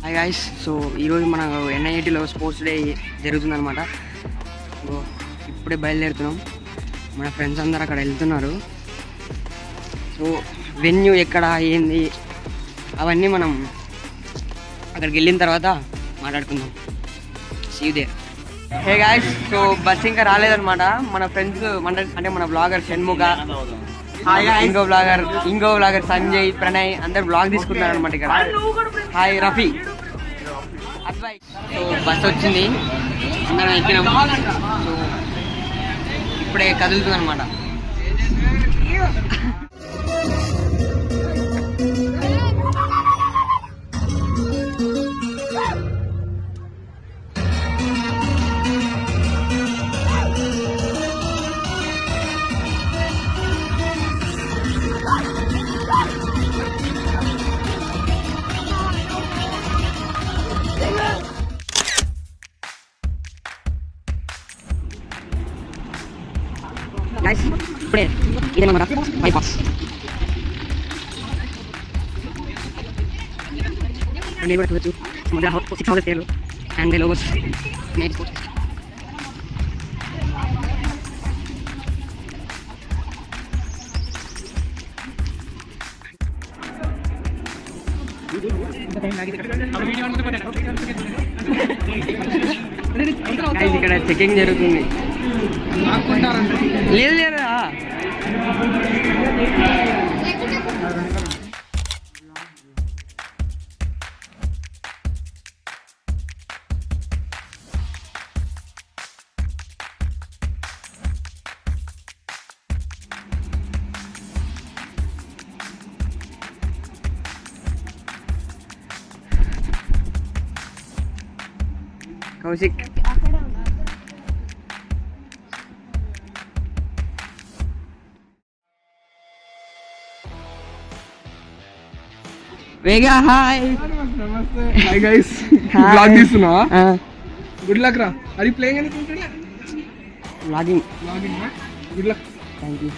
Hi guys. So ఈరోజు మన ఎన్ఐఐటీలో sports day జరుగుతుందన్నమాట. సో ఇప్పుడే బయలుదేరుతున్నాం. మన ఫ్రెండ్స్ అందరు అక్కడ వెళ్తున్నారు. సో వెన్యూ ఎక్కడ ఏంది అవన్నీ మనం అక్కడికి వెళ్ళిన తర్వాత మాట్లాడుకుందాం. See you there. Hey guys, so bus ఇంకా రాలేదన్నమాట. మన ఫ్రెండ్స్ అంటే మన బ్లాగర్ షణ్ముఖ, ఇంకో బ్లాగర్ సంజయ్, ప్రణయ్ అందరు బ్లాగ్ తీసుకుంటున్నారు అనమాట ఇక్కడ. హాయ్ రఫీ, అబ్బాయి. సో బస్ వచ్చింది, అందరం ఎక్కినాం. సో ఇప్పుడే కదులుతుంది అనమాట. ఇప్పుడే ఇదేనమాట బైపాస్. మీరు కూడా చూడొచ్చు సముద్ర 6 పేర్లు and the logos made sports. ఇక్కడ చెకింగ్ జరుగుతుంది. లేదు లేదా కౌశిక్. వేగా hi. Namaste. Hi guys. Blog తీస్తున్నావా? గుడ్ లక్ రా. Are you playing anything today? Vlogging. Good luck. Thank you.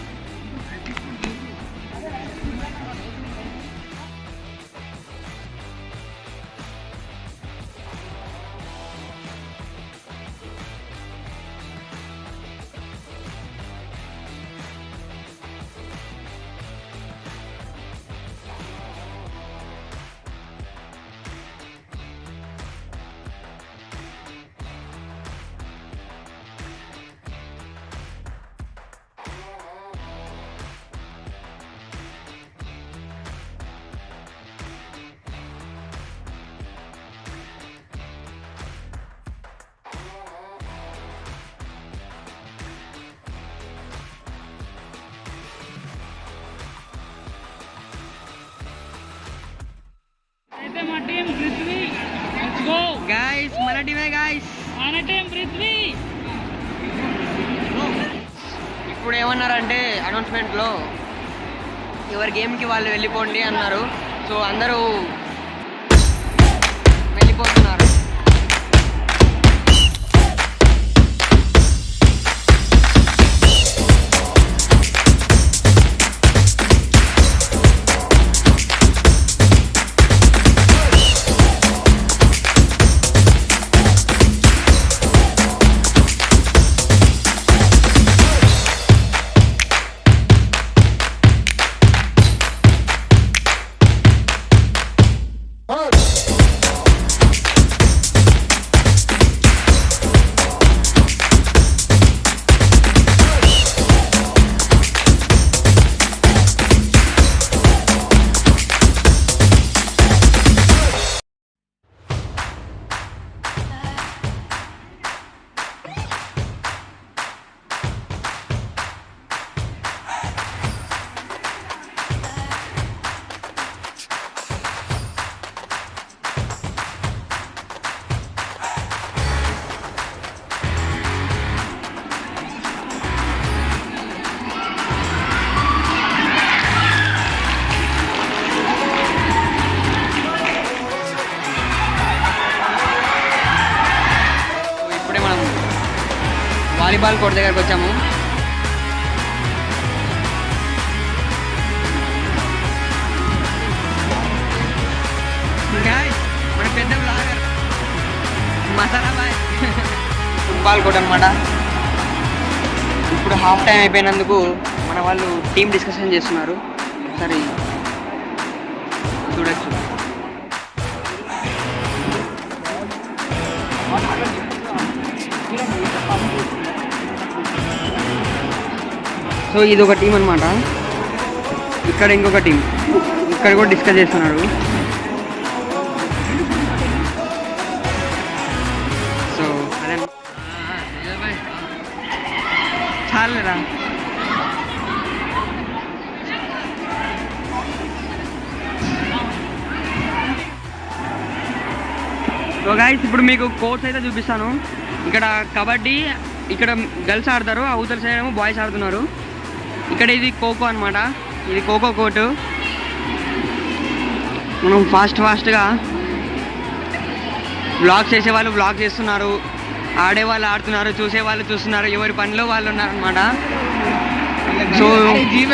Guys, mana team hai guys? Mana team Prithvi? ఇప్పుడు ఏమన్నారంటే అనౌన్స్మెంట్లో ఎవరి గేమ్కి వాళ్ళు వెళ్ళిపోండి అన్నారు. సో అందరూ వెళ్ళిపోతున్నారు. వాలీబాల్ కోర్ట్ దగ్గరకు వచ్చాము. మన పెద్ద blogger masala boy. Football court అనమాట. ఇప్పుడు హాఫ్ టైం అయిపోయినందుకు మన వాళ్ళు టీం డిస్కషన్ చేస్తున్నారు. ఒకసారి చూడొచ్చు. సో ఇది ఒక టీం అనమాట. ఇక్కడ ఇంకొక టీం ఇక్కడ కూడా డిస్కస్ చేస్తున్నారు. సో అదే చాలేరా. సో గైస్ ఇప్పుడు మీకు కోర్ట్స్ అయితే చూపిస్తాను. ఇక్కడ కబడ్డీ ఇక్కడ గర్ల్స్ ఆడతారు, అవతల సైడ్ ఏమో బాయ్స్ ఆడుతున్నారు. ఇక్కడ ఇది ఖోఖో అనమాట. ఇది ఖోఖో కోర్టు. మనం ఫాస్ట్గా వ్లాగ్స్ చేసేవాళ్ళు వ్లాగ్ చేస్తున్నారు, ఆడేవాళ్ళు ఆడుతున్నారు, చూసేవాళ్ళు చూస్తున్నారు, ఎవరి పనిలో వాళ్ళు ఉన్నారనమాట. సో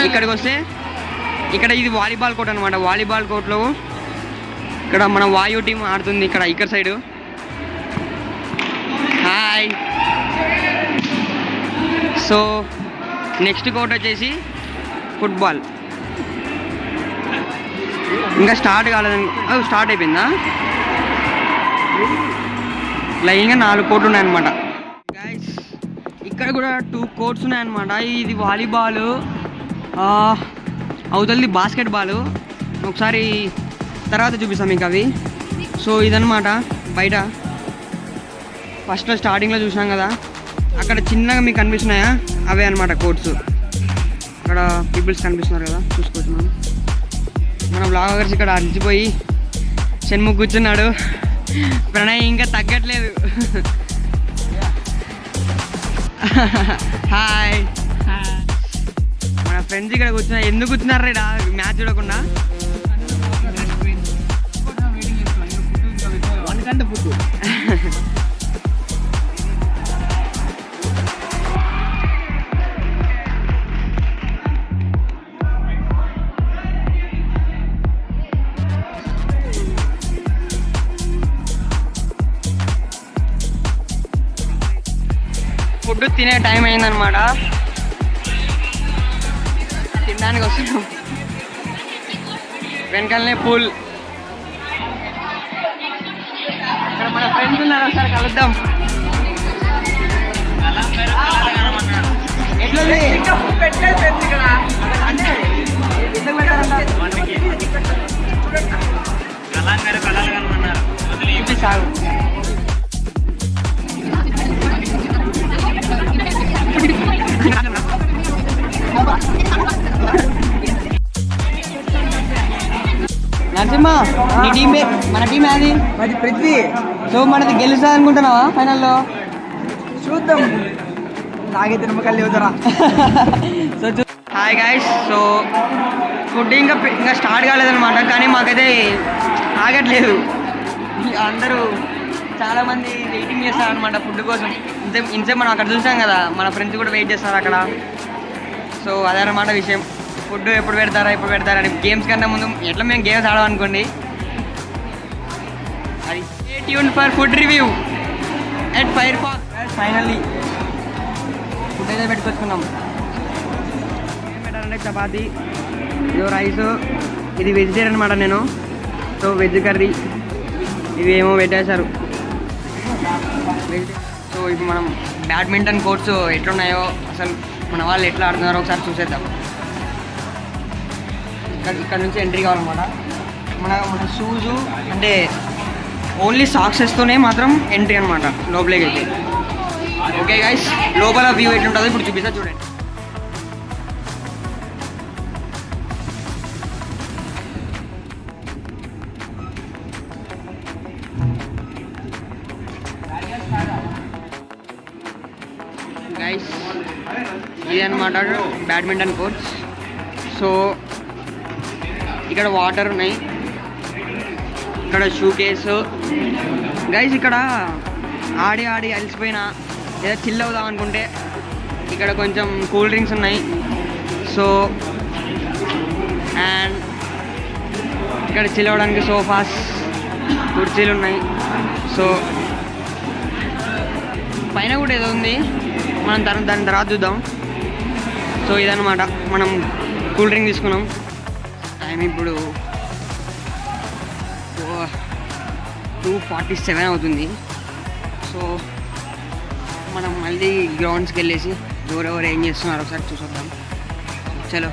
ఇక్కడికి వస్తే ఇక్కడ ఇది వాలీబాల్ కోర్ట్ అనమాట. వాలీబాల్ కోర్ట్లో ఇక్కడ మన వాయు టీం ఆడుతుంది. ఇక్కడ side. Hi. So next court వచ్చేసి ఫుట్బాల్. ఇంకా స్టార్ట్ కాలేదని స్టార్ట్ అయిపోయిందా? లైన్గా 4 కోర్ట్లు ఉన్నాయన్నమాట. గైస్ ఇక్కడ కూడా 2 కోర్ట్స్ ఉన్నాయన్నమాట. ఇది వాలీబాల్, అవతలది బాస్కెట్బాల్. ఒకసారి తర్వాత చూపిస్తాం మీకు అవి. సో ఇదన్నమాట బయట. ఫస్ట్లో స్టార్టింగ్లో చూసినాం కదా, అక్కడ చిన్నగా మీకు కనిపిస్తున్నాయా, అవే అనమాట కోర్ట్స్. అక్కడ పీపుల్స్ కనిపిస్తున్నారు కదా, చూసుకోవచ్చు మనం. మన బ్లాగర్స్ ఇక్కడ అరిచిపోయి షణ్ముఖ్ కూర్చున్నాడు. ప్రణయ్ ఇంకా తగ్గట్లేదు. హాయ్. మన ఫ్రెండ్స్ ఇక్కడ కూర్చున్నారు. ఎందుకు కూర్చున్నారు ఇక్కడ మ్యాచ్ చూడకుండా? ఫుడ్ తినే టైం అయిందనమాట. తినడానికి వస్తున్నాం. వెనకాలనే పూల్. ఇక్కడ మన ఫ్రెండ్స్ ఉన్నారు, ఒకసారి కలుద్దాం. సాగు నరసింహ, నీ టీం మన టీం అది మాది పృథ్వీ. సో మనది గెలుస్తా అనుకుంటున్నావా ఫైనల్లో? చూద్దాం, నాకైతే నమ్మకాలు లేవుదరా. So hi guys. So food ఇంకా స్టార్ట్ కాలేదన్నమాట, కానీ మాకైతే ఆగట్లేదు. అందరూ చాలామంది వెయిటింగ్ చేస్తారనమాట ఫుడ్ కోసం. ఇంతసేపు మనం అక్కడ చూసాం కదా, మన ఫ్రెండ్స్ కూడా వెయిట్ చేస్తారు అక్కడ. సో అదే అన్నమాట విషయం. ఫుడ్ ఎప్పుడు పెడతారా అని. గేమ్స్ కన్నా ముందు ఎట్లా మేము గేమ్స్ ఆడామనుకోండి. అది stay tuned for food review at fire park. Finally food అయితే పెట్టుకొచ్చుకున్నాం. ఏం పెట్టారంటే చపాతి, ఇదో రైస్, ఇది వెజిటేరియన్ అనమాట నేను. సో వెజ్ కర్రీ, ఇవి ఏమో పెట్టేశారు. సో ఇప్పుడు మనం బ్యాడ్మింటన్ కోర్ట్స్ ఎట్లున్నాయో, అసలు మన వాళ్ళు ఎట్లా ఆడుతున్నారో ఒకసారి చూసేద్దాం. ఇక్కడ నుంచి ఎంట్రీ కావాలన్నమాట. మన షూజు అంటే ఓన్లీ సాక్స్ వేస్తూనే మాత్రం ఎంట్రీ అనమాట లోపలికి అయితే. ఓకే గైస్, లోపల వ్యూ ఎట్లుంటుందో ఇప్పుడు చూపిస్తా చూడండి. గైస్ ఇది అనమాట బ్యాడ్మింటన్ కోర్ట్స్. సో ఇక్కడ వాటర్ ఉన్నాయి, ఇక్కడ షూ కేసు. గైస్ ఇక్కడ ఆడి అలసిపోయినా లేదా చిల్ అవుదాం అనుకుంటే ఇక్కడ కొంచెం కూల్ డ్రింక్స్ ఉన్నాయి. సో అండ్ ఇక్కడ చిల్ అవ్వడానికి సోఫాస్, కుర్చీలు ఉన్నాయి. సో పైన కూడా ఏదో ఉంది, మనం దాని తర్వాత చూద్దాం. సో ఇదన్నమాట, మనం కూల్ డ్రింక్ తీసుకున్నాం. టైం ఇప్పుడు 2:47 అవుతుంది. సో మనం మళ్ళీ గ్రౌండ్స్కి వెళ్ళేసి ఎవరెవరు ఏం చేస్తున్నారో ఒకసారి చూసొద్దాం. చలో.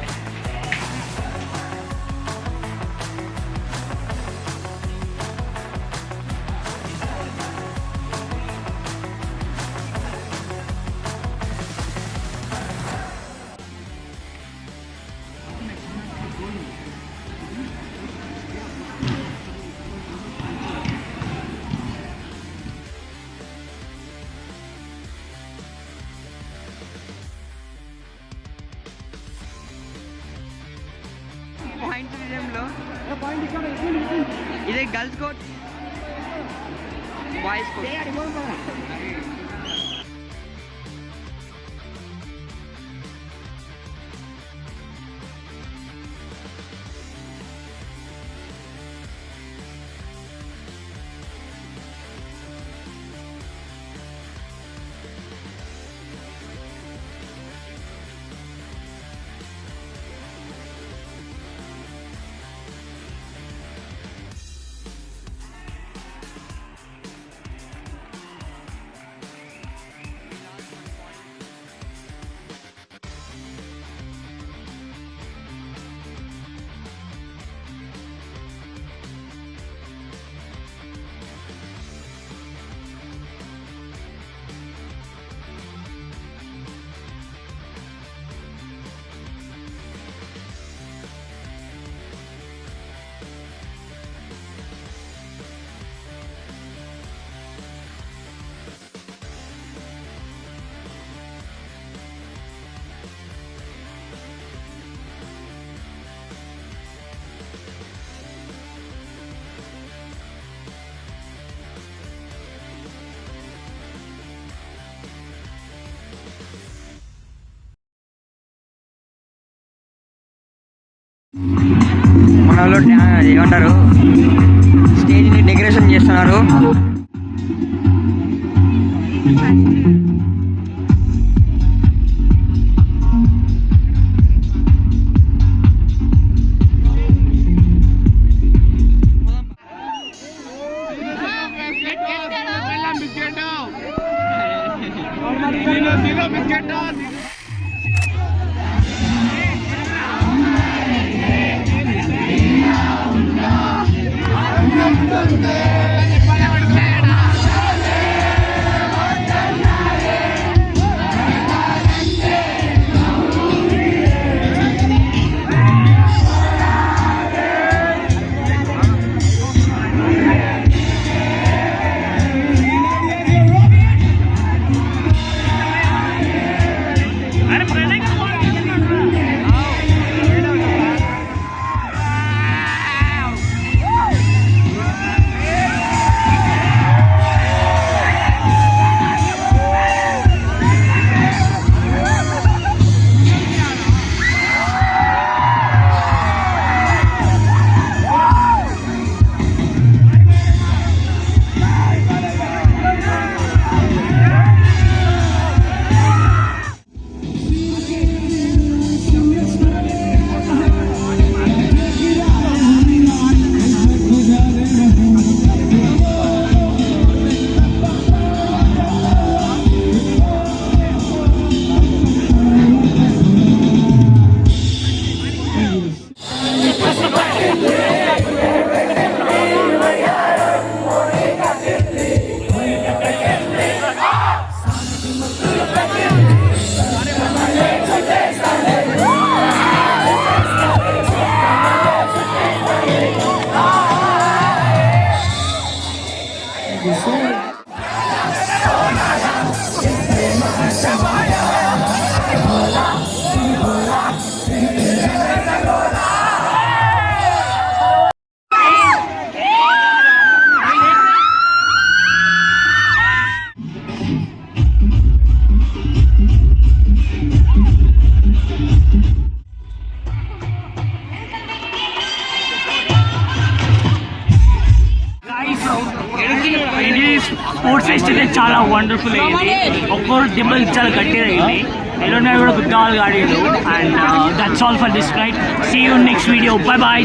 పాయింట్ స్టేడియంలో ఇదే గర్ల్స్ కోర్ట్, బాయ్స్ కోర్ట్. మన వాళ్ళు ఏమంటారు, స్టేజ్ని డెకరేషన్ చేస్తున్నారు. స్పోర్ట్స్ ఫెస్ట్ అయితే చాలా వండర్ఫుల్ అయింది. ఒక్కొరు దెబ్బలు చాలా గట్టిగా అయింది. ఎల్లుండి కూడా గుడ్ ఆల్ ఆడాడు. And that's all for this night. See you next video. Bye bye.